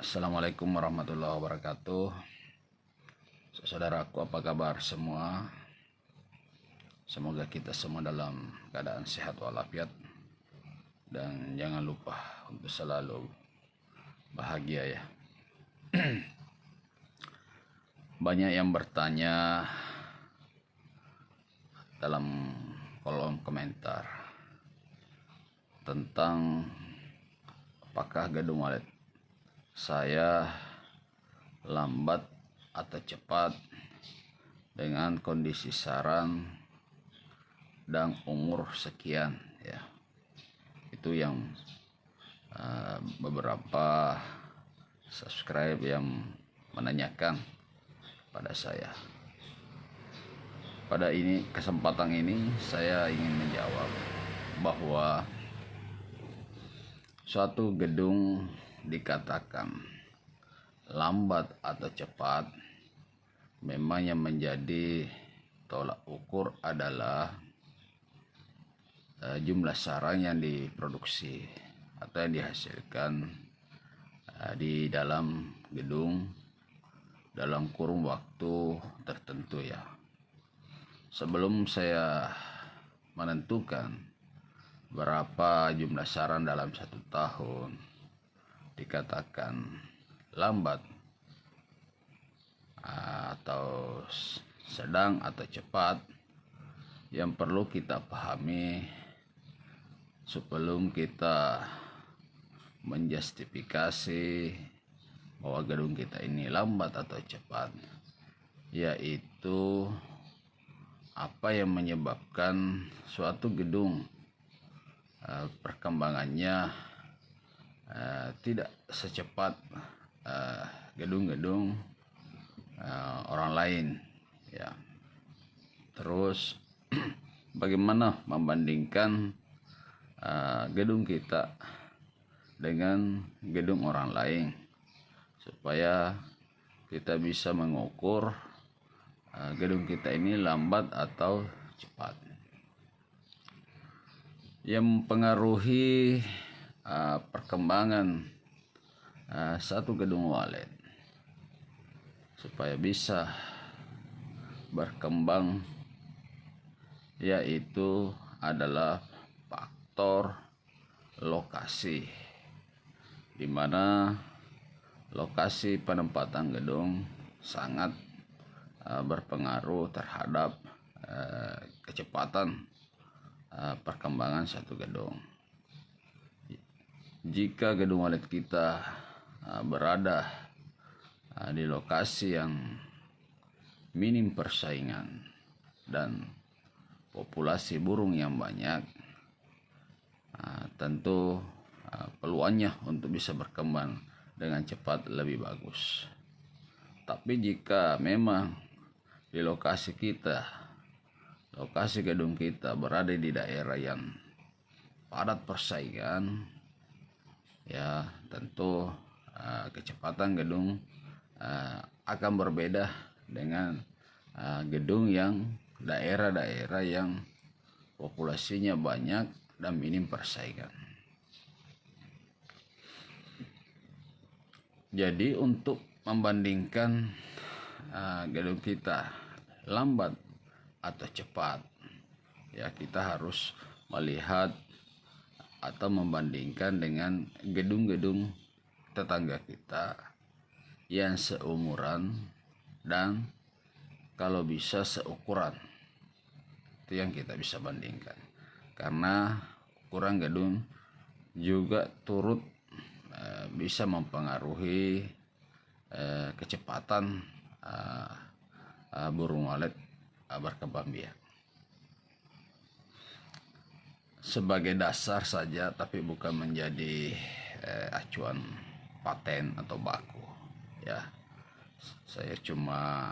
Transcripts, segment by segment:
Assalamualaikum warahmatullahi wabarakatuh. Saudaraku, apa kabar semua? Semoga kita semua dalam keadaan sehat walafiat, dan jangan lupa untuk selalu bahagia ya. Banyak yang bertanya dalam kolom komentar tentang apakah gedung wallet saya lambat atau cepat dengan kondisi saran dan umur sekian ya. Itu yang beberapa subscribe yang menanyakan pada saya. Pada kesempatan ini saya ingin menjawab bahwa suatu gedung dikatakan lambat atau cepat, memang yang menjadi tolak ukur adalah jumlah sarang yang diproduksi atau yang dihasilkan di dalam gedung dalam kurun waktu tertentu ya. Sebelum saya menentukan berapa jumlah sarang dalam 1 tahun dikatakan lambat atau sedang atau cepat, yang perlu kita pahami sebelum kita menjustifikasi bahwa gedung kita ini lambat atau cepat, yaitu apa yang menyebabkan suatu gedung perkembangannya tidak secepat gedung-gedung orang lain ya. Terus bagaimana membandingkan gedung kita dengan gedung orang lain supaya kita bisa mengukur gedung kita ini lambat atau cepat. Yang mempengaruhi perkembangan satu gedung wallet supaya bisa berkembang yaitu adalah faktor lokasi, di mana lokasi penempatan gedung sangat berpengaruh terhadap kecepatan perkembangan satu gedung. Jika gedung wallet kita berada di lokasi yang minim persaingan dan populasi burung yang banyak, tentu peluangnya untuk bisa berkembang dengan cepat lebih bagus. Tapi jika memang di lokasi gedung kita berada di daerah yang padat persaingan ya, tentu kecepatan gedung akan berbeda dengan gedung yang daerah-daerah yang populasinya banyak dan minim persaingan. Jadi untuk membandingkan gedung kita lambat atau cepat ya, kita harus melihat atau membandingkan dengan gedung-gedung tetangga kita yang seumuran dan kalau bisa seukuran. Itu yang kita bisa bandingkan, karena ukuran gedung juga turut bisa mempengaruhi kecepatan burung walet berkembang biak. Sebagai dasar saja, tapi bukan menjadi acuan paten atau baku ya. Saya cuma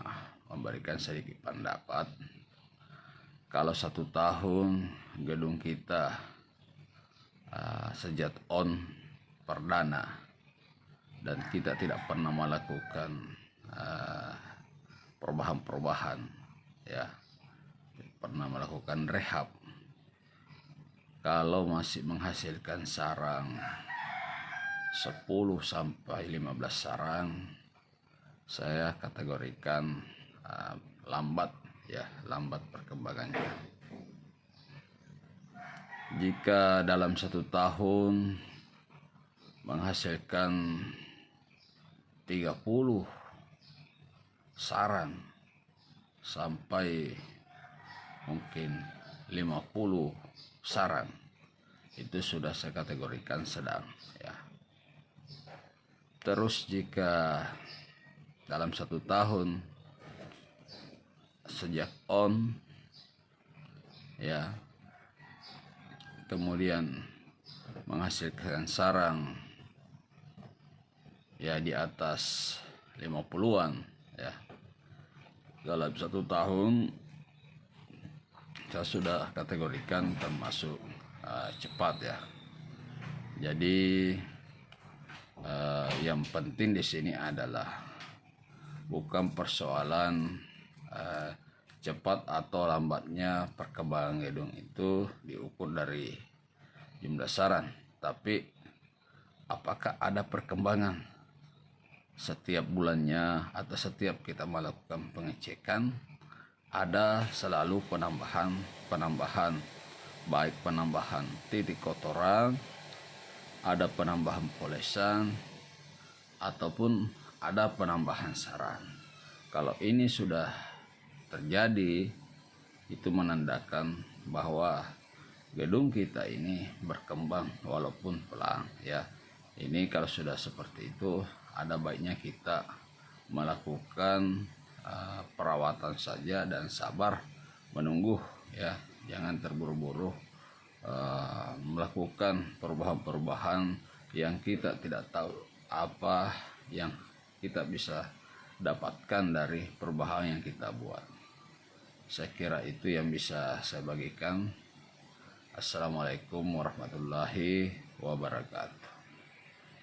memberikan sedikit pendapat. Kalau 1 tahun gedung kita sejak on perdana dan kita tidak pernah melakukan perubahan ya, pernah melakukan rehab, kalau masih menghasilkan sarang 10 sampai 15 sarang saya kategorikan lambat ya, lambat perkembangannya. Jika dalam 1 tahun menghasilkan 30 sarang sampai mungkin 50 sarang, itu sudah saya kategorikan sedang ya. Terus jika dalam 1 tahun sejak on ya, kemudian menghasilkan sarang ya di atas 50-an ya, dalam 1 tahun saya sudah kategorikan termasuk cepat ya. Jadi yang penting di sini adalah bukan persoalan cepat atau lambatnya perkembangan gedung itu diukur dari jumlah sarang, tapi apakah ada perkembangan setiap bulannya atau setiap kita melakukan pengecekan. Ada selalu penambahan baik penambahan titik kotoran, ada penambahan polesan, ataupun ada penambahan sarang. Kalau ini sudah terjadi, itu menandakan bahwa gedung kita ini berkembang walaupun pelan ya. Ini kalau sudah seperti itu, ada baiknya kita melakukan perawatan saja dan sabar menunggu ya. Jangan terburu-buru melakukan perubahan-perubahan yang kita tidak tahu apa yang kita bisa dapatkan dari perubahan yang kita buat. Saya kira itu yang bisa saya bagikan. Assalamualaikum warahmatullahi wabarakatuh.